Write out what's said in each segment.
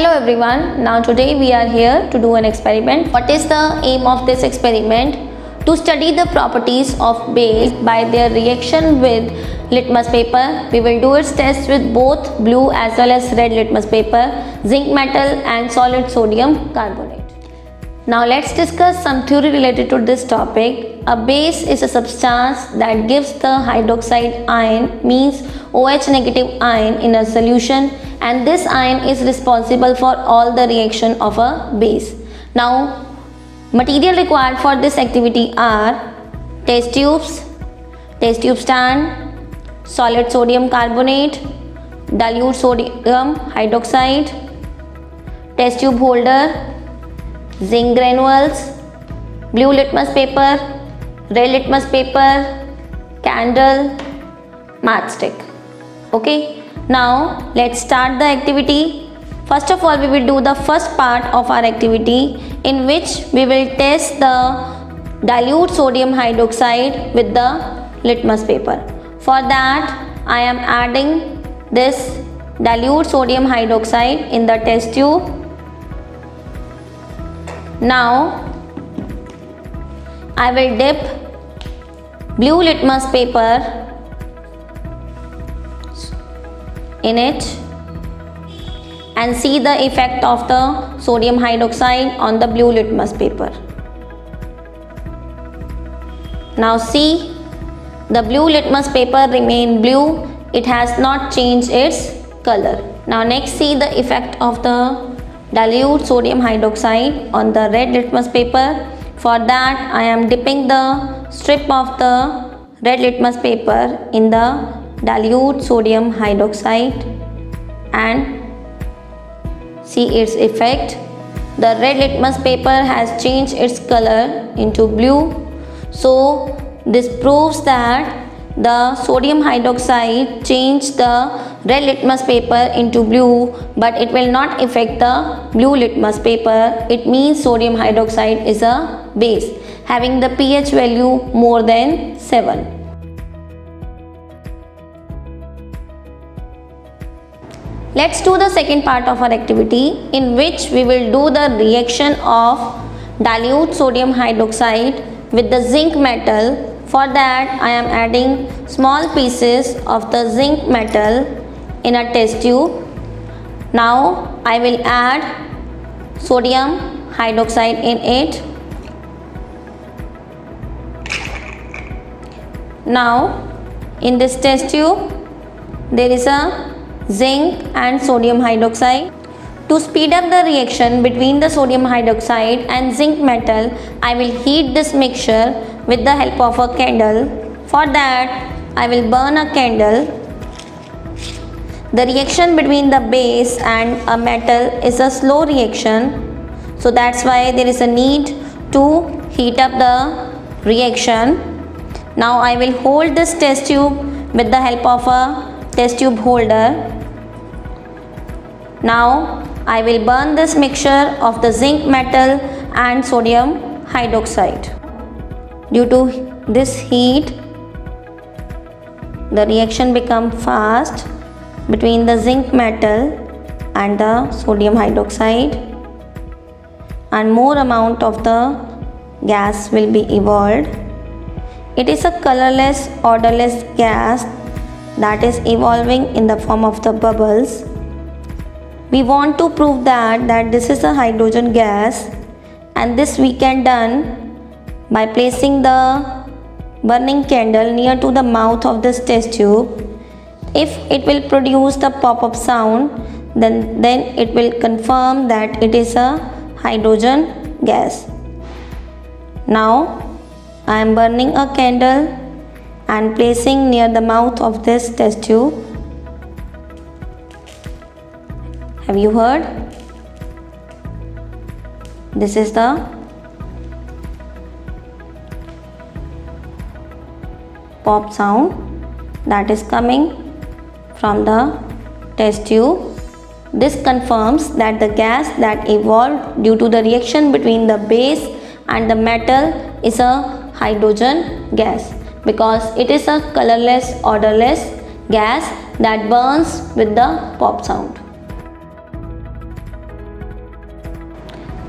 Hello everyone, now today we are here to do an experiment. What is the aim of this experiment? To study the properties of base by their reaction with litmus paper. We will do its test with both blue as well as red litmus paper, zinc metal and solid sodium carbonate. Now let's discuss some theory related to this topic. A base is a substance that gives the hydroxide ion, means OH negative ion in a solution, and this ion is responsible for all the reaction of a base. Now material required for this activity are test tube stand, solid sodium carbonate, dilute sodium hydroxide, test tube holder, zinc granules, blue litmus paper, red litmus paper, candle, matchstick. Okay, now let's start the activity. First of all, we will do the first part of our activity, in which we will test the dilute sodium hydroxide with the litmus paper. For that, I am adding this dilute sodium hydroxide in the test tube. Now I will dip blue litmus paper in it and see the effect of the sodium hydroxide on the blue litmus paper. Now see, the blue litmus paper remain blue, it has not changed its color. Now next, see the effect of the dilute sodium hydroxide on the red litmus paper. For that, I am dipping the strip of the red litmus paper in the dilute sodium hydroxide and see its effect. The red litmus paper has changed its color into blue. So this proves that the sodium hydroxide changed the red litmus paper into blue, but it will not affect the blue litmus paper. It means sodium hydroxide is a base having the pH value more than 7. Let's do the second part of our activity, in which we will do the reaction of dilute sodium hydroxide with the zinc metal. For that, I am adding small pieces of the zinc metal in a test tube. Now I will add sodium hydroxide in it. Now in this test tube there is a zinc and sodium hydroxide. To speed up the reaction between the sodium hydroxide and zinc metal, I will heat this mixture with the help of a candle. For that, I will burn a candle. The reaction between the base and a metal is a slow reaction, so that's why there is a need to heat up the reaction. Now I will hold this test tube with the help of a test tube holder. Now I will burn this mixture of the zinc metal and sodium hydroxide. Due to this heat, the reaction becomes fast between the zinc metal and the sodium hydroxide, and more amount of the gas will be evolved. It is a colorless, odorless gas that is evolving in the form of the bubbles. We want to prove that this is a hydrogen gas, and this we can done by placing the burning candle near to the mouth of this test tube. If it will produce the pop-up sound, then it will confirm that it is a hydrogen gas. Now I am burning a candle and placing near the mouth of this test tube. Have you heard? This is the pop sound that is coming from the test tube. This confirms that the gas that evolved due to the reaction between the base and the metal is a hydrogen gas, because it is a colorless, odorless gas that burns with the pop sound.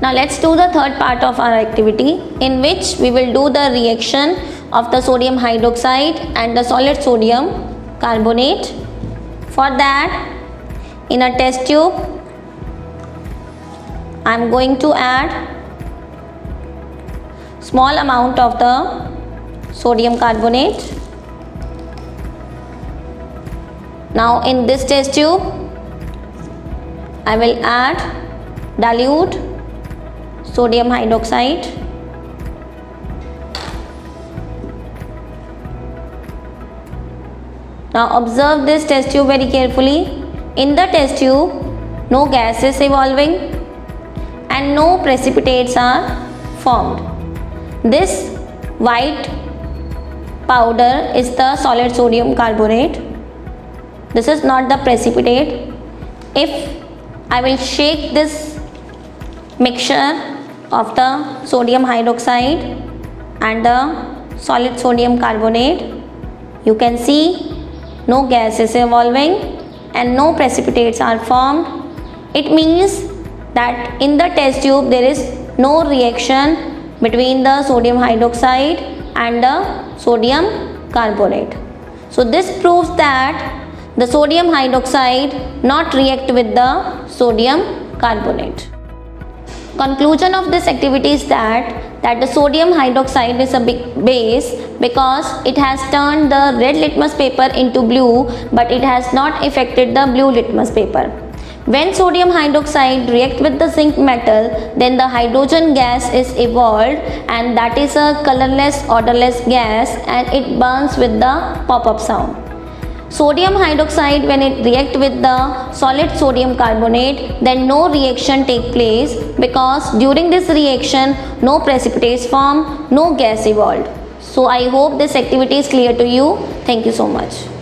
Now let's do the third part of our activity, in which we will do the reaction of the sodium hydroxide and the solid sodium carbonate. For that, in a test tube, I am going to add small amount of the sodium carbonate. Now in this test tube, I will add dilute sodium hydroxide. Now observe this test tube very carefully. In the test tube, no gas is evolving and no precipitates are formed. This white powder is the solid sodium carbonate. This is not the precipitate. If I will shake this mixture of the sodium hydroxide and the solid sodium carbonate, you can see no gas is evolving and no precipitates are formed. It means that in the test tube there is no reaction between the sodium hydroxide and the sodium carbonate. So this proves that the sodium hydroxide not react with the sodium carbonate. Conclusion of this activity is that the sodium hydroxide is a big base because it has turned the red litmus paper into blue, but it has not affected the blue litmus paper. When sodium hydroxide react with the zinc metal, then the hydrogen gas is evolved, and that is a colorless, odorless gas, and it burns with the pop-up sound. Sodium hydroxide, when it react with the solid sodium carbonate, then no reaction take place because during this reaction no precipitates form, no gas evolved. So I hope this activity is clear to you. Thank you so much.